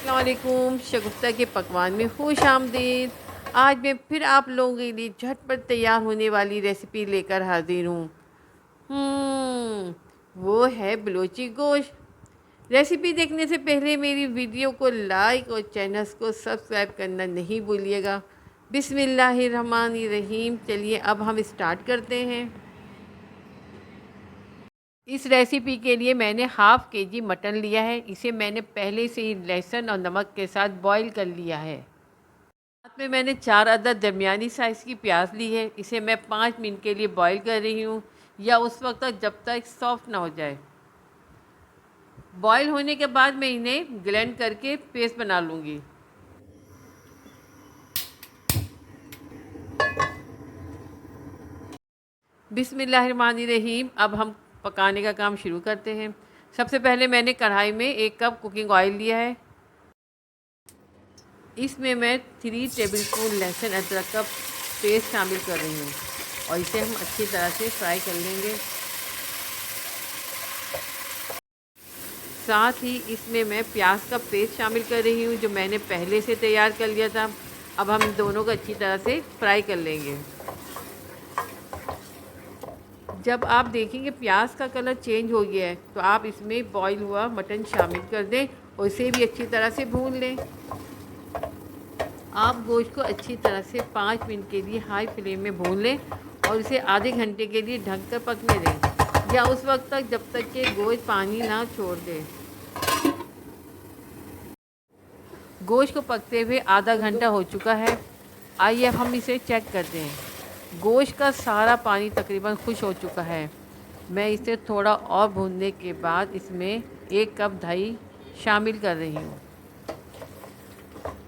अस्सलाम वालेकुम। शगुफ्ता के पकवान में खुश आमदीद। आज मैं फिर आप लोगों के लिए झटपट तैयार होने वाली रेसिपी लेकर हाजिर हूँ। वो है बलोची गोश्त। रेसिपी देखने से पहले मेरी वीडियो को लाइक और चैनल को सब्सक्राइब करना नहीं भूलिएगा। बिस्मिल्लाहिर्रहमानिर्रहीम। चलिए अब हम स्टार्ट करते हैं। इस रेसिपी के लिए मैंने हाफ़ केजी मटन लिया है। इसे मैंने पहले से ही लहसुन और नमक के साथ बॉईल कर लिया है। साथ में मैंने 4 अदद दरमियानी साइज़ की प्याज ली है। इसे मैं 5 मिनट के लिए बॉईल कर रही हूँ, या उस वक्त तक जब तक सॉफ्ट ना हो जाए। बॉईल होने के बाद मैं इन्हें ग्राइंड करके पेस्ट बना लूँगी। बिस्मिल्लाहिर्रहमानिर्रहीम। अब हम पकाने का काम शुरू करते हैं। सबसे पहले मैंने कढ़ाई में 1 कप कुकिंग ऑयल लिया है। इसमें मैं 3 टेबलस्पून लहसुन अदरक का पेस्ट शामिल कर रही हूँ और इसे हम अच्छी तरह से फ्राई कर लेंगे। साथ ही इसमें मैं प्याज का पेस्ट शामिल कर रही हूँ, जो मैंने पहले से तैयार कर लिया था। अब हम दोनों को अच्छी तरह से फ्राई कर लेंगे। जब आप देखेंगे प्याज का कलर चेंज हो गया है, तो आप इसमें बॉईल हुआ मटन शामिल कर दें और इसे भी अच्छी तरह से भून लें। आप गोश्त को अच्छी तरह से 5 मिनट के लिए हाई फ्लेम में भून लें और इसे आधे घंटे के लिए ढक कर पकने दें, या उस वक्त तक जब तक कि गोश्त पानी ना छोड़ दे। गोश्त को पकते हुए आधा घंटा हो चुका है। आइए अब हम इसे चेक करते हैं। गोश्त का सारा पानी तकरीबन खुश हो चुका है। मैं इसे थोड़ा और भूनने के बाद इसमें 1 कप दही शामिल कर रही हूँ।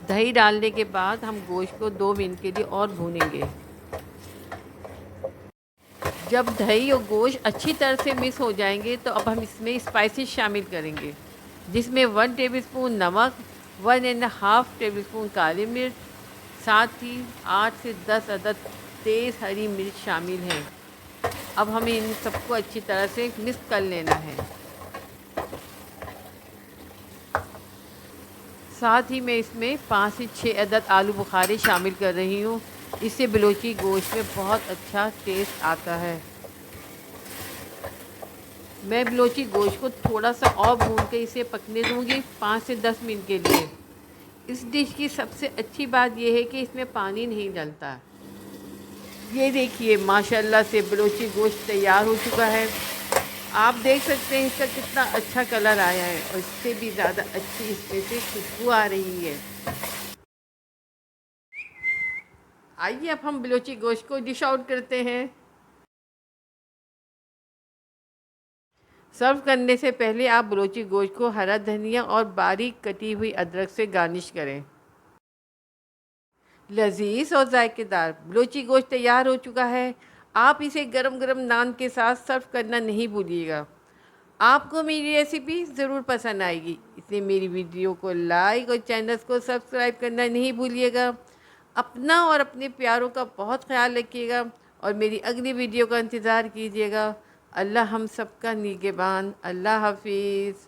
दही डालने के बाद हम गोश्त को 2 मिनट के लिए और भूनेंगे। जब दही और गोश्त अच्छी तरह से मिक्स हो जाएंगे, तो अब हम इसमें स्पाइसेस शामिल करेंगे, जिसमें 1 टेबलस्पून नमक, 1½ टेबलस्पून काली मिर्च, साथ ही 8 से 10 अदद तेज़ हरी मिर्च शामिल हैं। अब हमें इन सबको अच्छी तरह से मिक्स कर लेना है। साथ ही मैं इसमें 5 से 6 अदद आलू बुखारे शामिल कर रही हूँ। इससे बलोची गोश्त में बहुत अच्छा टेस्ट आता है। मैं बलोची गोश्त को थोड़ा सा और भून के इसे पकने दूँगी 5 से 10 मिनट के लिए। इस डिश की सबसे अच्छी बात यह है कि इसमें पानी नहीं डलता। ये देखिए माशाल्लाह से बलोची गोश्त तैयार हो चुका है। आप देख सकते हैं इसका कितना अच्छा कलर आया है, और इससे भी ज़्यादा अच्छी इसमें से खुशबू आ रही है। आइए अब हम बलोची गोश्त को डिश आउट करते हैं। सर्व करने से पहले आप बलोची गोश्त को हरा धनिया और बारीक कटी हुई अदरक से गार्निश करें। लजीज और जायकेदार बलोची गोश्त तैयार हो चुका है। आप इसे गरम गरम नान के साथ सर्व करना नहीं भूलिएगा। आपको मेरी रेसिपी ज़रूर पसंद आएगी, इसलिए मेरी वीडियो को लाइक और चैनल को सब्सक्राइब करना नहीं भूलिएगा। अपना और अपने प्यारों का बहुत ख्याल रखिएगा और मेरी अगली वीडियो का इंतज़ार कीजिएगा। अल्लाह हम सबका निगहबान। अल्लाह हाफिज़।